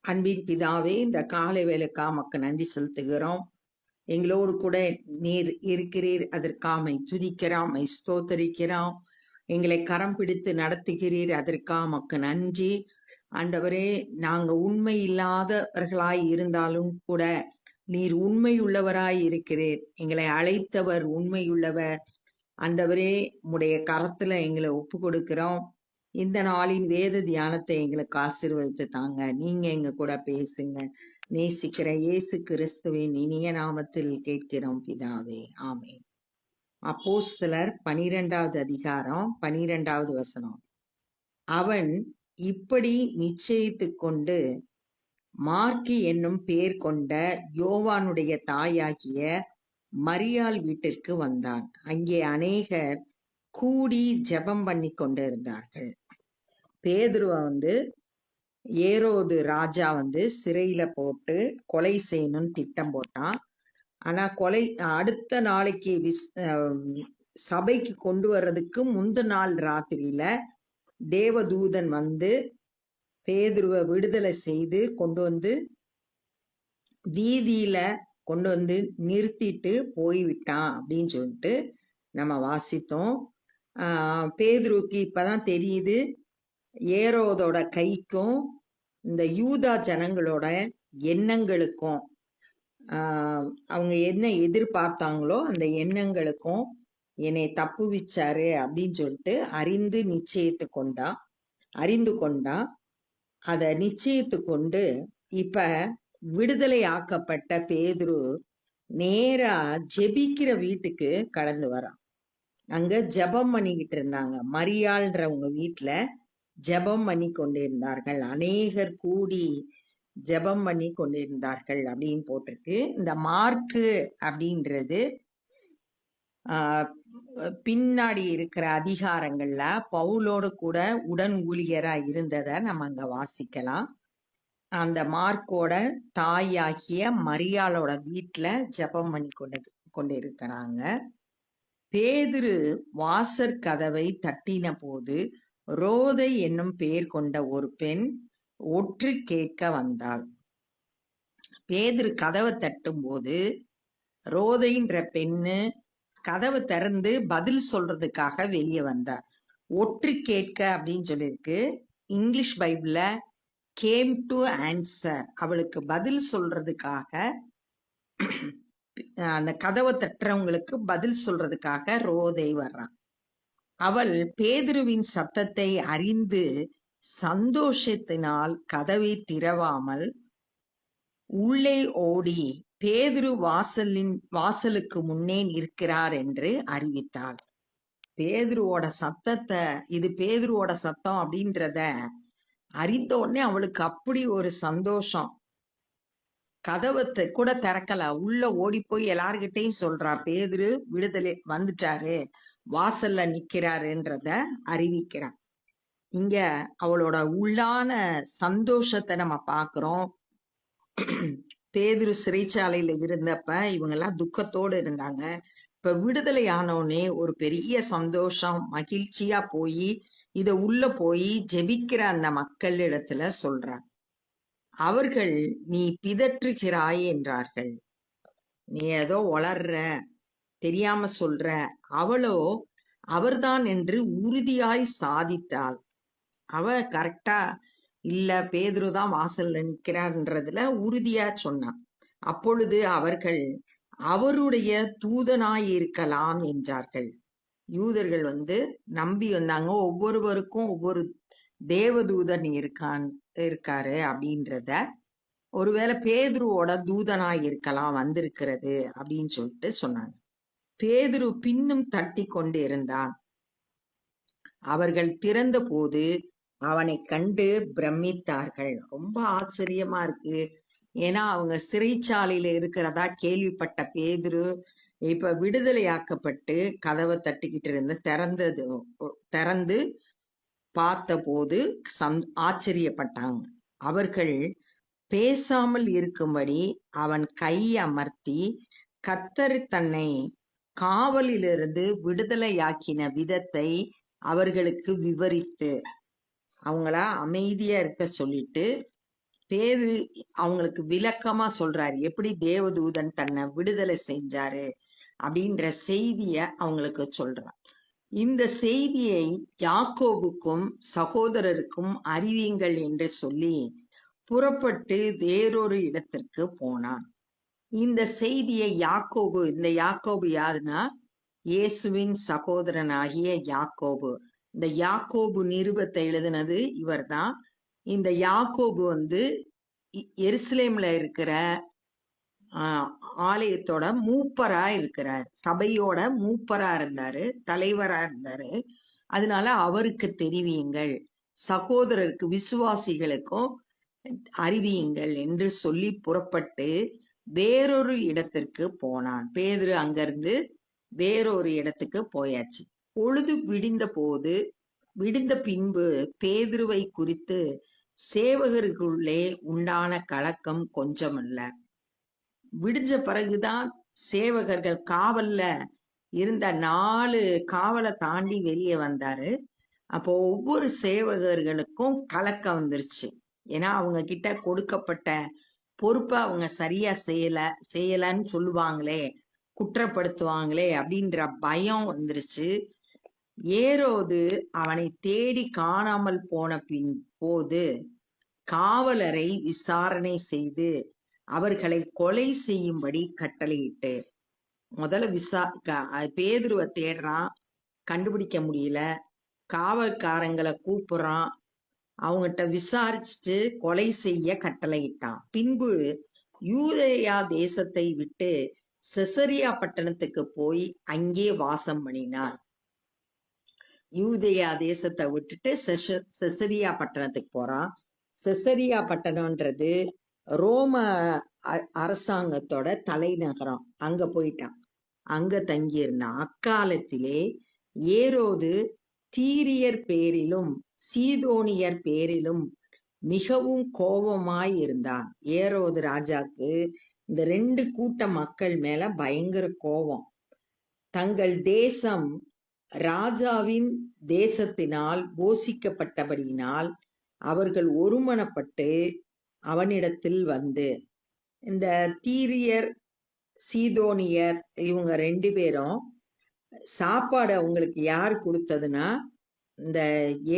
அன்பின் பிதாவே, இந்த காலை வேலைக்கா மக்க நன்றி செலுத்துகிறோம். எங்களோடு கூட நீர் இருக்கிறீர், அதற்காமை துதிக்கிறோம், ஸ்தோத்தரிக்கிறோம். எங்களை கரம் பிடித்து நடத்துகிறீர், அதற்கா மக்க நன்றி. ஆண்டவரே, நாங்க உண்மை இல்லாதவர்களாய் இருந்தாலும் கூட நீர் உண்மையுள்ளவராய் இருக்கிறீர். எங்களை அழைத்தவர் உண்மையுள்ளவர். ஆண்டவரே, உம்முடைய கரத்துல எங்களை ஒப்பு கொடுக்கிறோம். இந்த நாளின் வேத தியானத்தை எங்களுக்கு ஆசீர்வதித்து தாங்க. நீங்க எங்க கூட பேசுங்க. நேசிக்கிற இயேசு கிறிஸ்துவின் இனிய நாமத்தில் கேட்கிறோம் பிதாவே, ஆமென். அப்போஸ்தலர் 12வது அதிகாரம் 12வது வசனம். அவன் இப்படி நிச்சயித்துக் கொண்டு மார்க்கு என்னும் பேர் கொண்ட யோவானுடைய தாயாகிய மரியாள் வீட்டிற்கு வந்தான். அங்கே அநேகர் கூடி ஜெபம் பண்ணி கொண்டிருந்தார்கள். பேதுருவ ஏரோது ராஜா சிறையில போட்டு கொலை செய்யணும்னு திட்டம் போட்டான். ஆனா அடுத்த நாளைக்கு சபைக்கு கொண்டு வர்றதுக்கு முந்த நாள் ராத்திரியில தேவதூதன் பேதுருவ விடுதலை செய்து கொண்டு வீதியில கொண்டு நிறுத்திட்டு போய்விட்டான் அப்படின்னு சொல்லிட்டு நம்ம வாசித்தோம். பேதுருவுக்கு இப்பதான் தெரியுது, ஏரோதோட கைக்கும் இந்த யூதா ஜனங்களோட எண்ணங்களுக்கும் அவங்க என்ன எதிர்பார்த்தாங்களோ அந்த எண்ணங்களுக்கும் என்னை தப்புவிச்சாரு அப்படின்னு சொல்லிட்டு அறிந்து கொண்டா. அதை நிச்சயித்து கொண்டு இப்ப விடுதலை ஆக்கப்பட்ட பேதுரு நேரா ஜெபிக்கிற வீட்டுக்கு கடந்து வரான். அங்க ஜெபம் பண்ணிக்கிட்டு இருந்தாங்க. மரியாள்ன்றவங்க வீட்டுல ஜெபம் பண்ணி கொண்டிருந்தார்கள். அநேகர் கூடி ஜெபம் பண்ணி கொண்டிருந்தார்கள் அப்படின்னு போட்டிருக்கு. இந்த மார்க்கு அப்படின்றது பின்னாடி இருக்கிற அதிகாரங்கள்ல பவுலோடு கூட உடன் ஊழியரா இருந்ததை நம்ம அங்க வாசிக்கலாம். அந்த மார்க்கோட தாயாகிய மரியாளோட வீட்டுல ஜெபம் பண்ணி கொண்டிருக்கிறாங்க. பேதுரு வாசற் கதவை தட்டின போது ரோதை என்னும் பெயர் கொண்ட ஒரு பெண் ஒற்று கேட்க வந்தாள். பேதுரு கதவை தட்டும் போது ரோதைன்ற பெண்ணு கதவை திறந்து பதில் சொல்றதுக்காக வெளியே வந்தார். ஒற்று கேட்க அப்படின்னு சொல்லியிருக்கு. இங்கிலீஷ் பைபிள்ல கேம் டு ஆன்சர், அவளுக்கு பதில் சொல்றதுக்காக, அந்த கதவை தட்டுறவங்களுக்கு பதில் சொல்றதுக்காக ரோதை வர்றான். அவள் பேதுருவின் சத்தத்தை அறிந்து சந்தோஷத்தினால் கதவை திறவாமல் உள்ளே ஓடி பேதுரு வாசலுக்கு முன்னே நிற்கிறார் என்று அறிவித்தாள். பேதுருவோட சத்தத்தை, இது பேதுருவோட சத்தம் அப்படின்றத அறிந்த உடனே அவளுக்கு அப்படி ஒரு சந்தோஷம். கதவத்தை கூட திறக்கல, உள்ள ஓடி போய் எல்லார்கிட்டையும் சொல்றா, பேதுரு விடுதலை வந்துட்டாரு, வாசல்ல நிக்கிறாருன்றத அறிவிக்கிறான். இங்க அவளோட உள்ளான சந்தோஷத்தை நம்ம பாக்குறோம். பேதுரு சிறைச்சாலையில இருந்தப்ப இவங்க எல்லாம் துக்கத்தோடு இருந்தாங்க. இப்ப விடுதலை ஆனோடனே ஒரு பெரிய சந்தோஷம், மகிழ்ச்சியா போய் இத உள்ள போய் ஜெபிக்கிற அந்த மக்கள் இடத்துல சொல்றாங்க. அவர்கள் நீ பிதற்றுகிறாய் என்றார்கள். நீ ஏதோ வளர்ற, தெரியாம சொல்ற. அவளோ அவர்தான் என்று உறுதியாய் சாதித்தாள். அவ கரெக்டா இல்ல, பேதுருதான் வாசல்ல நிக்கிறார்ன்றதுல உறுதியா சொன்னான். அப்பொழுது அவர்கள் அவருடைய தூதனாய் இருக்கலாம் என்றார்கள். யூதர்கள் நம்பி வந்தாங்க, ஒவ்வொருவருக்கும் ஒவ்வொரு தேவதூதன் இருக்காரு அப்படின்றத. ஒருவேளை பேதுருவோட தூதனாய் இருக்கலாம் வந்திருக்கிறது அப்படின்னு சொல்லிட்டு சொன்னாங்க. பேதுரு பின்னும் தட்டி கொண்டு இருந்தான். அவர்கள் திறந்த போது அவனை கண்டு பிரமித்தார்கள். ரொம்ப ஆச்சரியமா இருக்கு. ஏன்னா அவங்க சிறைச்சாலையில இருக்கிறதா கேள்விப்பட்ட பேதுரு இப்ப விடுதலையாக்கப்பட்டு கதவை தட்டிக்கிட்டு இருந்து திறந்து பார்த்த போது ஆச்சரியப்பட்டாங்க. அவர்கள் பேசாமல் இருக்கும்படி அவன் கை அமர்த்தி கர்த்தர் தன்னை காவலிலிருந்து விடுதலையாக்கின விதத்தை அவர்களுக்கு விவரித்து அவங்கள அமைதியா இருக்க சொல்லிட்டு பேதுரு அவங்களுக்கு விளக்கமா சொல்றாரு, எப்படி தேவதூதன் தன்னை விடுதலை செஞ்சாரு அப்படின்ற செய்திய அவங்களுக்கு சொல்றான். இந்த செய்தியை யாக்கோபுக்கும் சகோதரருக்கும் அறிவியுங்கள் என்று சொல்லி புறப்பட்டு வேறொரு இடத்திற்கு போனான். இந்த செய்தியை இந்த யாக்கோபு யாருன்னா இயேசுவின் சகோதரனாகிய யாக்கோபு. இந்த யாக்கோபு நிருபத்தை எழுதினது இவர்தான். இந்த யாக்கோபு எருசலேம்ல இருக்கிற ஆலயத்தோட மூப்பரா இருக்கிறார், சபையோட மூப்பரா இருந்தாரு, தலைவரா இருந்தாரு. அதனால அவருக்கு தெரிவியுங்கள், சகோதரருக்கு விசுவாசிகளுக்கும் அறிவியுங்கள் என்று சொல்லி புறப்பட்டு வேறொரு இடத்திற்கு போனான். பேதுரு அங்கிருந்து வேறொரு இடத்துக்கு போயாச்சு. பொழுது விடிந்த பின்பு பேதுருவை குறித்து சேவகர்களுக்குள்ளே உண்டான கலக்கம் கொஞ்சமல்ல. விடிஞ்ச பிறகுதான் சேவகர்கள் காவல்ல இருந்த 4 காவலை தாண்டி வெளியே வந்தாரு. அப்போ ஒவ்வொரு சேவகர்களுக்கும் கலக்கம் வந்துருச்சு. ஏன்னா அவங்க கிட்ட கொடுக்கப்பட்ட பொறுப்பை அவங்க சரியா செய்யலன்னு சொல்லுவாங்களே, குற்றப்படுத்துவாங்களே அப்படின்ற பயம் வந்துருச்சு. ஏரோது அவனை தேடி காணாமல் போது காவலரை விசாரணை செய்து அவர்களை கொலை செய்யும்படி கட்டளையிட்டு, முதல்ல பேதுருவை தேடுறான், கண்டுபிடிக்க முடியல. காவல்காரங்களை கூப்பிடுறான், அவங்ககிட்ட விசாரிச்சுட்டு கொலை செய்ய கட்டளையிட்டான். பின்பு யூதேயா தேசத்தை விட்டு செசரியா பட்டணத்துக்கு போய் அங்கே வாசம் பண்ணினார். யூதேயா தேசத்தை விட்டுட்டு செசரியா பட்டணத்துக்கு போறான். செசரியா பட்டணம்ன்றது ரோம அரசாங்கத்தோட தலைநகரம். அங்க போயிட்டான், அங்க தங்கியிருந்தான். அக்காலத்திலே ஏரோது தீரியர் பேரிலும் சீதோனியர் பேரிலும் மிகவும் கோபமாய் இருந்தான். ஏரோது ராஜாக்கு இந்த 2 கூட்ட மக்கள் மேல பயங்கர கோபம். தங்கள் தேசம் ராஜாவின் தேசத்தினால் போஷிக்கப்பட்டபடியினால் அவர்கள் ஒருமனப்பட்டு அவனிடத்தில் வந்து, இந்த தீரியர் சீதோனியர் இவங்க 2 பேரும் சாப்பாடு அவங்களுக்கு யார் கொடுத்ததுன்னா இந்த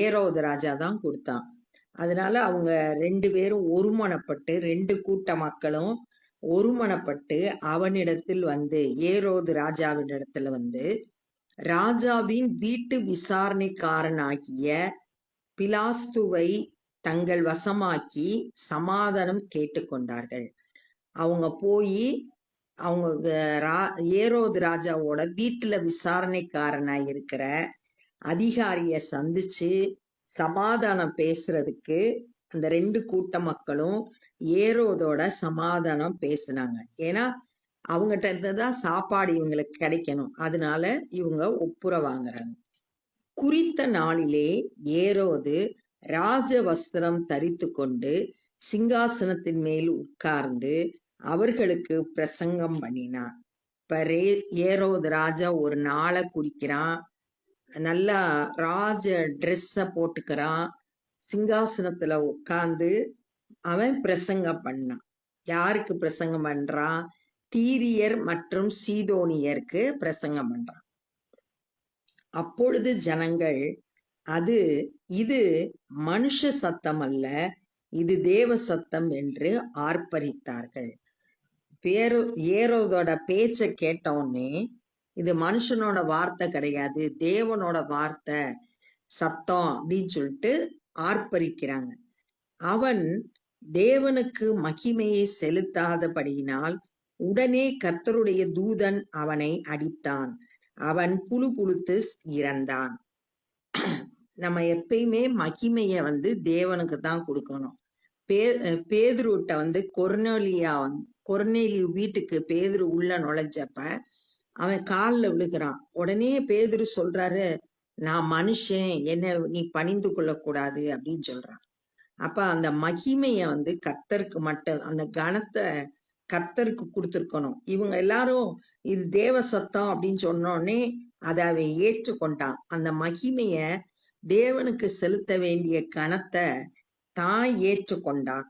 ஏரோது ராஜா தான் கொடுத்தான். அதனால அவங்க 2 பேரும் ஒருமனப்பட்டு, 2 கூட்ட மக்களும் ஒருமனப்பட்டு அவனிடத்தில் வந்து, ஏரோது ராஜாவினிடத்துல வந்து ராஜாவின் வீட்டு விசாரணைக்காரனாகிய பிலாஸ்துவை தங்கள் வசமாக்கி சமாதானம் கேட்டுக்கொண்டார்கள். அவங்க போய் அவங்க ஏரோது ராஜாவோட வீட்டுல விசாரணைக்காரனாய் இருக்கிற அதிகாரிய சந்திச்சு சமாதானம் பேசுறதுக்கு அந்த 2 கூட்ட மக்களும் ஏரோதோட சமாதானம் பேசினாங்க. ஏன்னா அவங்ககிட்ட இருந்துதான் சாப்பாடு இவங்களுக்கு கிடைக்கணும். அதனால இவங்க ஒப்புரவாங்கிறாங்க. குறித்த நாளிலே ஏரோது ராஜ வஸ்திரம் தரித்து கொண்டு சிங்காசனத்தின் மேல் உட்கார்ந்து அவர்களுக்கு பிரசங்கம் பண்ணினான். இப்ப ஏரோது ராஜா ஒரு நாளை குறிக்கிறான், நல்லா ராஜ ட்ரெஸ்ஸ போட்டுக்கிறான், சிங்காசனத்துல உட்கார்ந்து அவன் பிரசங்கம் பண்ணான். யாருக்கு பிரசங்கம் பண்றான்? தீரியர் மற்றும் சீதோனியருக்கு பிரசங்கம் பண்றான். அப்பொழுது ஜனங்கள் இது மனுஷ சத்தம் அல்ல, இது தேவ சத்தம் என்று ஆர்ப்பரித்தார்கள். ஏரோதோட பேச்ச கேட்டவுடனே இது மனுஷனோட வார்த்தை கிடையாது, தேவனோட வார்த்தை சத்தம் அப்படின்னு சொல்லிட்டு ஆர்ப்பரிக்கிறாங்க. அவன் தேவனுக்கு மகிமையை செலுத்தாதபடியினால் உடனே கர்த்தருடைய தூதன் அவனை அடித்தான், அவன் புழுத்து இறந்தான். நம்ம எப்பயுமே மகிமைய தேவனுக்கு தான் கொடுக்கணும். பேதுருட்ட கொர்நேலியு வீட்டுக்கு பேதுரு உள்ள நுழைஞ்சப்ப அவன் காலில் விழுகிறான். உடனே பேதுரு சொல்றாரு, நான் மனுஷன், என்ன நீ பணிந்து கொள்ளக்கூடாது அப்படின்னு சொல்றான். அப்ப அந்த மகிமைய கர்த்தருக்கு மட்டும், அந்த கனத்தை கர்த்தருக்கு கொடுத்துருக்கணும். இவங்க எல்லாரும் இது தேவ சத்தம் அப்படின்னு சொன்னோடனே அதை அவன் ஏற்றுக்கொண்டான். அந்த மகிமைய தேவனுக்கு செலுத்த வேண்டிய கனத்தை தான் ஏற்றுக்கொண்டான்.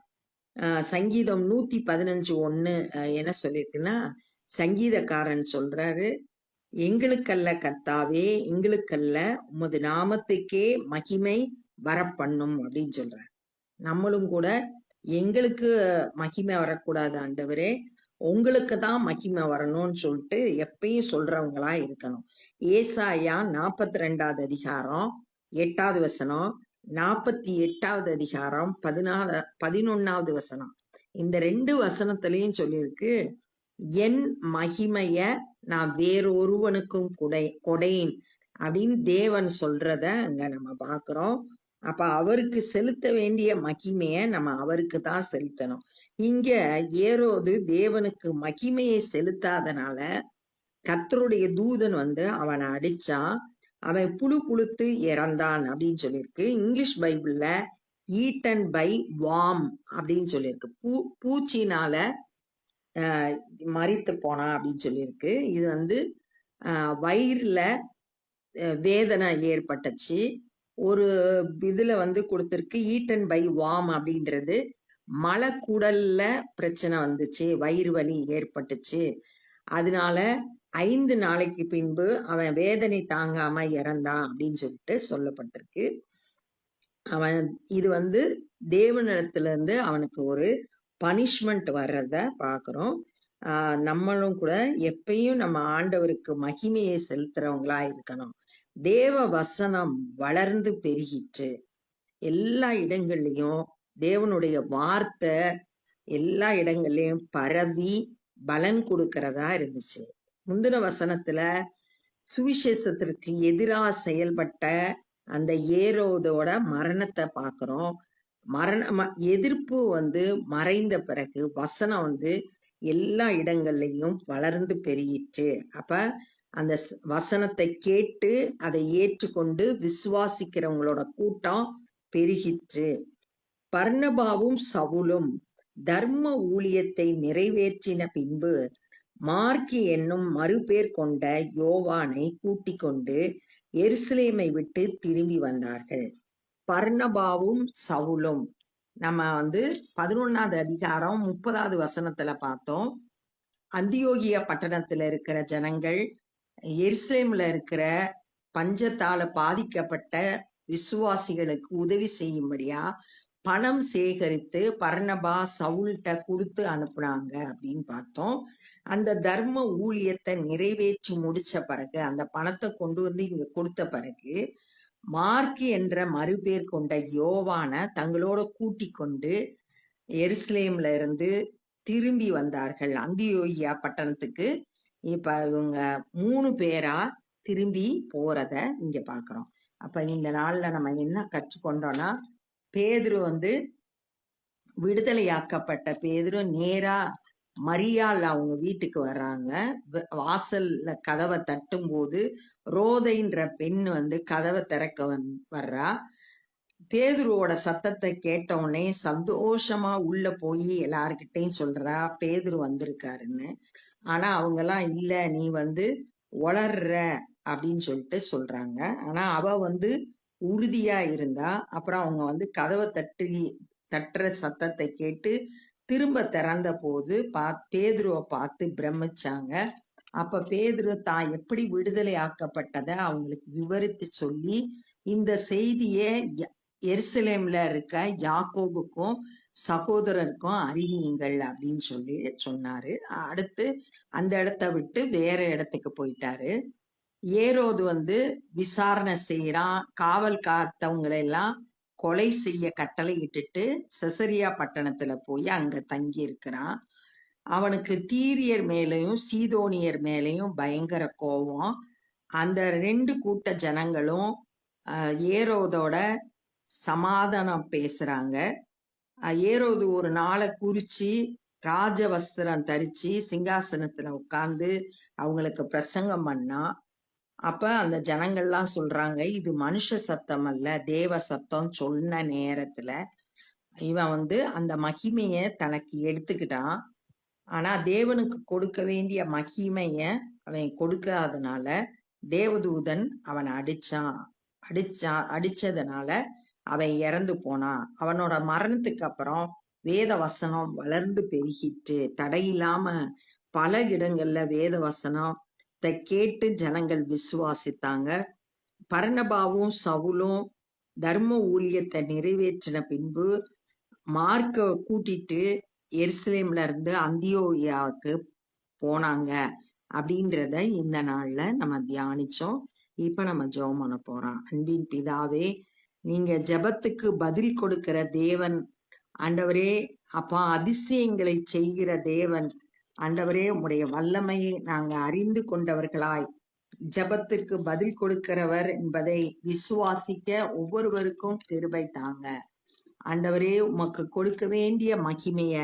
சங்கீதம் 115:1 என்ன சொல்லியிருக்குன்னா, சங்கீதக்காரன் சொல்றாரு, எங்களுக்கல்ல கர்த்தாவே, எங்களுக்கல்ல உமது நாமத்துக்கே மகிமை வரப்பண்ணும் அப்படின்னு சொல்றார். நம்மளும் கூட எங்களுக்கு மகிமை வரக்கூடாது ஆண்டவரே, உங்களுக்கு தான் மகிமை வரணும்னு சொல்லிட்டு எப்பயும் சொல்றவங்களா இருக்கணும். ஏசாயா 42வது அதிகாரம் 8வது வசனம், 48வது அதிகாரம் 11வது வசனம், இந்த 2 வசனத்திலையும் சொல்லியிருக்கு, என் மகிமைய நான் வேறொருவனுக்கும் கொடேன் அப்படின்னு தேவன் சொல்றத அங்க நம்ம பார்க்கிறோம். அப்ப அவருக்கு செலுத்த வேண்டிய மகிமைய நம்ம அவருக்கு தான் செலுத்தணும். இங்க ஏரோது தேவனுக்கு மகிமையை செலுத்தாதனால கர்த்தருடைய தூதன் வந்து அவனை அடிச்சான். அவன் புழுத்து இறந்தான் அப்படின்னு சொல்லியிருக்கு. இங்கிலீஷ் பைபிள்ல ஈட்டன் பை வார்ம் அப்படின்னு சொல்லியிருக்கு. பூச்சினால மரித்து போனான் அப்படின்னு சொல்லியிருக்கு. இது வந்து வயிறுல வேதனை ஏற்பட்டுச்சு. ஒரு இதுல வந்து கொடுத்திருக்கு ஈட்டன் பை வார்ம் அப்படின்றது மலக்குடல்ல பிரச்சனை வந்துச்சு, வயிறு வலி ஏற்பட்டுச்சு. அதனால 5 நாளைக்கு பின்பு அவன் வேதனை தாங்காம இறந்தான் அப்படின்னு சொல்லிட்டு சொல்லப்பட்டிருக்கு. அவன் இது வந்து தேவனிடத்துல இருந்து அவனுக்கு ஒரு பனிஷ்மெண்ட் வர்றத பாக்குறோம். நம்மளும் கூட எப்பயும் நம்ம ஆண்டவருக்கு மகிமையை செலுத்துறவங்களா இருக்கணும். தேவ வசனம் வளர்ந்து பெருகிற்று. எல்லா இடங்கள்லயும் தேவனுடைய வார்த்தை எல்லா இடங்கள்லயும் பரவி பலன் கொடுக்கறதா இருந்துச்சு. முந்தின வசனத்துல சுவிசேஷத்திற்கு எதிராக செயல்பட்ட அந்த ஏரோதோட மரணத்தை பார்க்கிறோம். எதிர்ப்பு வந்து மறைந்த பிறகு வசனம் வந்து எல்லா இடங்கள்லயும் வளர்ந்து பெருகிற்று. அப்ப அந்த வசனத்தை கேட்டு அதை ஏற்றுக்கொண்டு விசுவாசிக்கிறவங்களோட கூட்டம் பெருகிற்று. பர்னபாவும் சவுலும் தர்ம ஊழியத்தை நிறைவேற்றின பின்பு மார்க்கு என்னும் மறுபேர் கொண்ட யோவானை கூட்டிக் கொண்டு எருசலேமை விட்டு திரும்பி வந்தார்கள். பர்னபாவும் சவுலும் நம்ம வந்து 11வது அதிகாரம் 30வது வசனத்துல பார்த்தோம். அந்தியோகியா பட்டணத்துல இருக்கிற ஜனங்கள் எருசலேம்ல இருக்கிற பஞ்சத்தால பாதிக்கப்பட்ட விசுவாசிகளுக்கு உதவி செய்யும்படியா பணம் சேகரித்து பர்னபா சவுல்கிட்ட கொடுத்து அனுப்புனாங்க அப்படின்னு பார்த்தோம். அந்த தர்ம ஊழியத்தை நிறைவேற்றி முடிச்ச பிறகு அந்த பணத்தை கொண்டு வந்து இங்க கொடுத்த பிறகு மார்க்கு என்ற மறுபேர் கொண்ட யோவான தங்களோட கூட்டி கொண்டு எருசலேம்ல இருந்து திரும்பி வந்தார்கள் அந்தியோகியா பட்டணத்துக்கு. இப்ப இவங்க 3 பேரா திரும்பி போறத இங்க பாக்குறோம். அப்ப இந்த நாள்ல நம்ம என்ன கற்றுக்கொண்டோம்னா, பேதுரு வந்து விடுதலையாக்கப்பட்ட பேதுரு நேரா மரியாள் அவங்க வீட்டுக்கு வர்றாங்க. வாசல்ல கதவை தட்டும் போது ரோதைன்ற பெண் வந்து கதவை திறக்க வர்றா. பேதுருவோட சத்தத்தை கேட்ட உடனே சந்தோஷமா உள்ள போய் எல்லார்கிட்டையும் சொல்றா பேதுரு வந்திருக்காருன்னு. ஆனா அவங்க எல்லாம் இல்ல, நீ வந்து வளர்ற அப்படின்னு சொல்லிட்டு சொல்றாங்க. ஆனா அவ வந்து உறுதியா இருந்தா. அப்புறம் அவங்க வந்து கதவை தட்டுற சத்தத்தை கேட்டு திரும்ப திறந்த போது பேதுருவை பார்த்து பிரமிச்சாங்க. அப்ப பேதுரு தான் எப்படி விடுதலை ஆக்கப்பட்டதை அவங்களுக்கு விவரித்து சொல்லி, இந்த செய்தியை எருசலேம்ல இருக்க யாக்கோபுக்கும் சகோதரருக்கும் அறிவியுங்கள் அப்படின்னு சொல்லி சொன்னாரு. அடுத்து அந்த இடத்த விட்டு வேற இடத்துக்கு போயிட்டாரு. ஏரோது வந்து விசாரணை செய்யறான். காவல் காத்தவங்களை எல்லாம் கொலை செய்ய கட்டளை இட்டுட்டு செசரியா பட்டணத்துல போய் அங்க தங்கி இருக்கிறான். அவனுக்கு தீரியர் மேலையும் சீதோனியர் மேலையும் பயங்கர கோபம். அந்த 2 கூட்ட ஜனங்களும் ஏரோதோட சமாதானம் பேசுறாங்க. ஏரோது ஒரு நாளை குறிச்சு ராஜ வஸ்திரம் தரிச்சு சிங்காசனத்துல உட்கார்ந்து அவங்களுக்கு பிரசங்கம் பண்ணா. அப்ப அந்த ஜனங்கள்லாம் சொல்றாங்க, இது மனுஷ சத்தம் அல்ல, தேவ சத்தம் சொன்ன நேரத்துல இவன் வந்து அந்த மகிமைய தனக்கு எடுத்துக்கிட்டான். ஆனா தேவனுக்கு கொடுக்க வேண்டிய மகிமைய அவன் கொடுக்காதனால தேவதூதன் அவனை அடிச்சதுனால அவன் இறந்து போனான். அவனோட மரணத்துக்கு அப்புறம் வேத வசனம் வளர்ந்து பெருகிட்டு தடையில்லாம பல இடங்கள்ல வேத வசனத்தை கேட்டு ஜனங்கள் விசுவாசித்தாங்க. பர்னபாவும் சவுலும் தர்ம ஊழியத்தை நிறைவேற்றின பின்பு மார்க்க கூட்டிட்டு எருசலேம்ல இருந்து அந்தியோகியாவுக்கு போனாங்க அப்படின்றத இந்த நாள்ல நம்ம தியானிச்சோம். இப்ப நம்ம ஜெபம் பண்ண போறோம். அன்பின் பிதாவே, நீங்க ஜெபத்துக்கு பதில் கொடுக்கிற தேவன் ஆண்டவரே. அப்பா, அதிசயங்களை செய்கிற தேவன் ஆண்டவரே. உம்முடைய வல்லமையை நாங்க அறிந்து கொண்டவர்களாய் ஜெபத்திற்கு பதில் கொடுக்கிறவர் என்பதை விசுவாசிக்க ஒவ்வொருவருக்கும் கிருபை தாங்க ஆண்டவரே. உமக்கு கொடுக்க வேண்டிய மகிமைய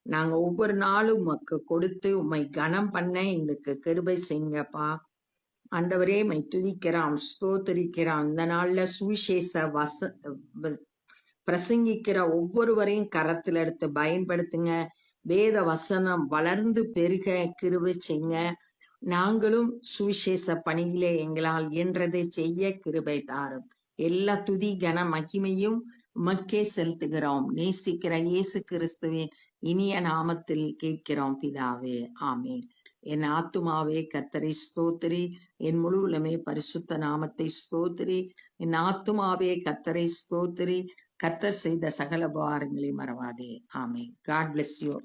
நாங்க ஒவ்வொரு நாளும் உமக்கு கொடுத்து உம்மை கனம் பண்ண எங்களுக்கு கிருபை செய்யுங்கப்பா ஆண்டவரே. உம்மை துதிக்கிறோம், ஸ்தோத்திரிக்கிறோம். இந்த நாள்ல சுவிசேஷ பிரசங்கிக்கிற ஒவ்வொருவரையும் கரத்தில் எடுத்து பயன்படுத்துங்க. வேத வசனம் வளர்ந்து பெருக கிருபை செய்யுங்க. நாங்களும் சுவிசேஷ பணியிலே எங்களால் இயன்றதை செய்ய கிருபை தாரும். எல்லா துதி கன மகிமையும் உமக்கே செலுத்துகிறோம். நேசிக்கிற இயேசு கிறிஸ்துவின் இனிய நாமத்தில் கேட்கிறோம் பிதாவே, ஆமேன். என் ஆத்துமாவே கர்த்தரை ஸ்தோத்திரி, என் முழு உலமே பரிசுத்த நாமத்தை ஸ்தோத்திரி. என் ஆத்துமாவே கர்த்தரை ஸ்தோத்திரி, கர்த்தர் செய்த சகல உபகாரங்களை மறவாதே. ஆமேன். God bless you.